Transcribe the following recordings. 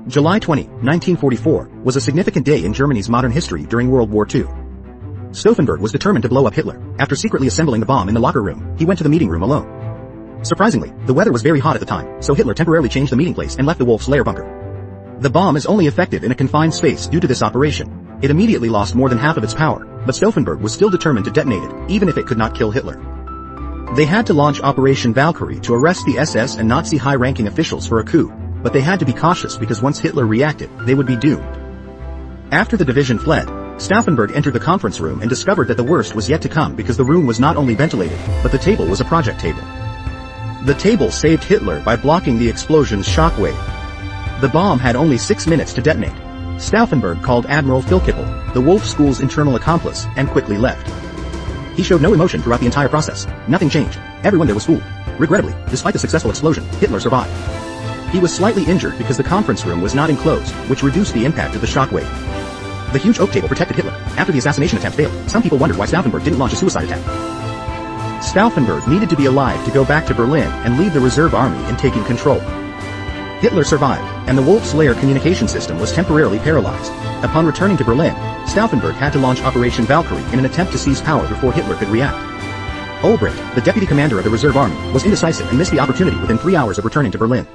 July 20, 1944, was a significant day in Germany's modern history during World War II. Stauffenberg was determined to blow up Hitler. After secretly assembling the bomb in the locker room, he went to the meeting room alone. Surprisingly, the weather was very hot at the time, so Hitler temporarily changed the meeting place and left the Wolf's Lair bunker. The bomb is only effective in a confined space due to this operation. It immediately lost more than half of its power, but Stauffenberg was still determined to detonate it, even if it could not kill Hitler. They had to launch Operation Valkyrie to arrest the SS and Nazi high-ranking officials for a coup, but they had to be cautious because once Hitler reacted, they would be doomed. After the division fled, Stauffenberg entered the conference room and discovered that the worst was yet to come because the room was not only ventilated, but the table was a project table. The table saved Hitler by blocking the explosion's shockwave. The bomb had only 6 minutes to detonate. Stauffenberg called Admiral Philkippel, the Wolf School's internal accomplice, and quickly left. He showed no emotion throughout the entire process. Nothing changed. Everyone there was fooled. Regrettably, despite the successful explosion, Hitler survived. He was slightly injured because the conference room was not enclosed, which reduced the impact of the shockwave. The huge oak table protected Hitler. After the assassination attempt failed, some people wondered why Stauffenberg didn't launch a suicide attack. Stauffenberg needed to be alive to go back to Berlin and lead the reserve army in taking control. Hitler survived, and the Wolf's Lair communication system was temporarily paralyzed. Upon returning to Berlin, Stauffenberg had to launch Operation Valkyrie in an attempt to seize power before Hitler could react. Ulbricht, the deputy commander of the reserve army, was indecisive and missed the opportunity within 3 hours of returning to Berlin.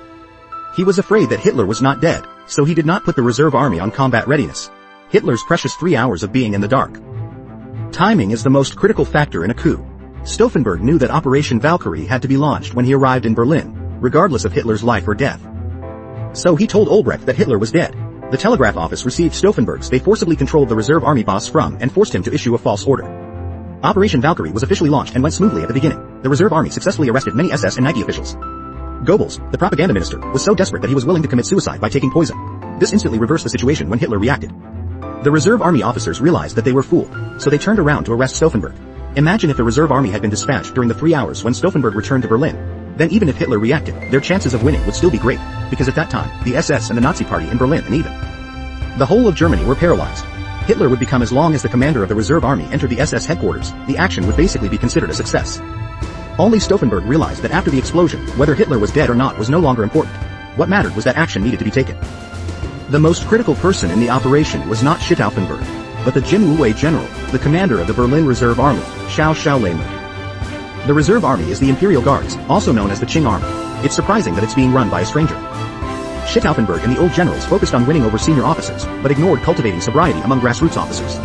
He was afraid that Hitler was not dead, so he did not put the reserve army on combat readiness. Hitler's precious 3 hours of being in the dark. Timing is the most critical factor in a coup. Stauffenberg knew that Operation Valkyrie had to be launched when he arrived in Berlin, regardless of Hitler's life or death. So he told Ulbricht that Hitler was dead. The telegraph office received Stauffenberg's. They forcibly controlled the reserve army boss from and forced him to issue a false order. Operation Valkyrie was officially launched and went smoothly at the beginning. The reserve army successfully arrested many SS and Nike officials. Goebbels, the propaganda minister, was so desperate that he was willing to commit suicide by taking poison. This instantly reversed the situation when Hitler reacted. The reserve army officers realized that they were fooled, so they turned around to arrest Stauffenberg. Imagine if the reserve army had been dispatched during the 3 hours when Stauffenberg returned to Berlin. Then even if Hitler reacted, their chances of winning would still be great, because at that time, the SS and the Nazi party in Berlin and even the whole of Germany were paralyzed. Hitler would become as long as the commander of the reserve army entered the SS headquarters, the action would basically be considered a success. Only Stauffenberg realized that after the explosion, whether Hitler was dead or not was no longer important. What mattered was that action needed to be taken. The most critical person in the operation was not Stauffenberg, but the Jinwue general, the commander of the Berlin Reserve Army, Xiao Shaoleiman. The Reserve Army is the Imperial Guards, also known as the Qing Army. It's surprising that it's being run by a stranger. Stauffenberg and the old generals focused on winning over senior officers, but ignored cultivating sobriety among grassroots officers.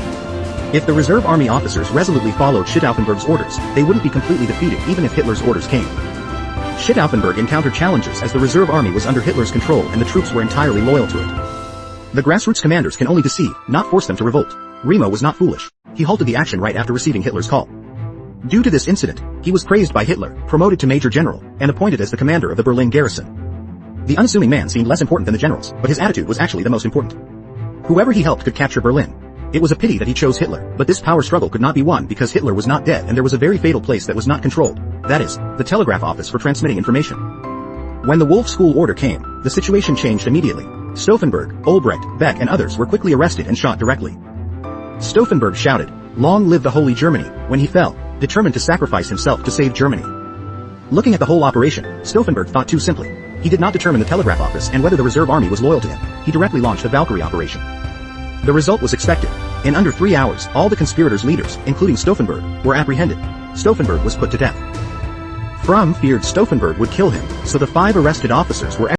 If the Reserve Army officers resolutely followed Stauffenberg's orders, they wouldn't be completely defeated even if Hitler's orders came. Stauffenberg encountered challenges as the Reserve Army was under Hitler's control and the troops were entirely loyal to it. The grassroots commanders can only deceive, not force them to revolt. Remo was not foolish. He halted the action right after receiving Hitler's call. Due to this incident, he was praised by Hitler, promoted to Major General, and appointed as the commander of the Berlin garrison. The unassuming man seemed less important than the generals, but his attitude was actually the most important. Whoever he helped could capture Berlin. It was a pity that he chose Hitler, but this power struggle could not be won because Hitler was not dead and there was a very fatal place that was not controlled. That is, the telegraph office for transmitting information. When the Wolf School order came, the situation changed immediately. Stauffenberg, Ulbricht, Beck and others were quickly arrested and shot directly. Stauffenberg shouted, "Long live the Holy Germany," when he fell, determined to sacrifice himself to save Germany. Looking at the whole operation, Stauffenberg thought too simply. He did not determine the telegraph office and whether the reserve army was loyal to him. He directly launched the Valkyrie operation. The result was expected. In under 3 hours, all the conspirators' leaders, including Stauffenberg, were apprehended. Stauffenberg was put to death. Fromm feared Stauffenberg would kill him, so the 5 arrested officers were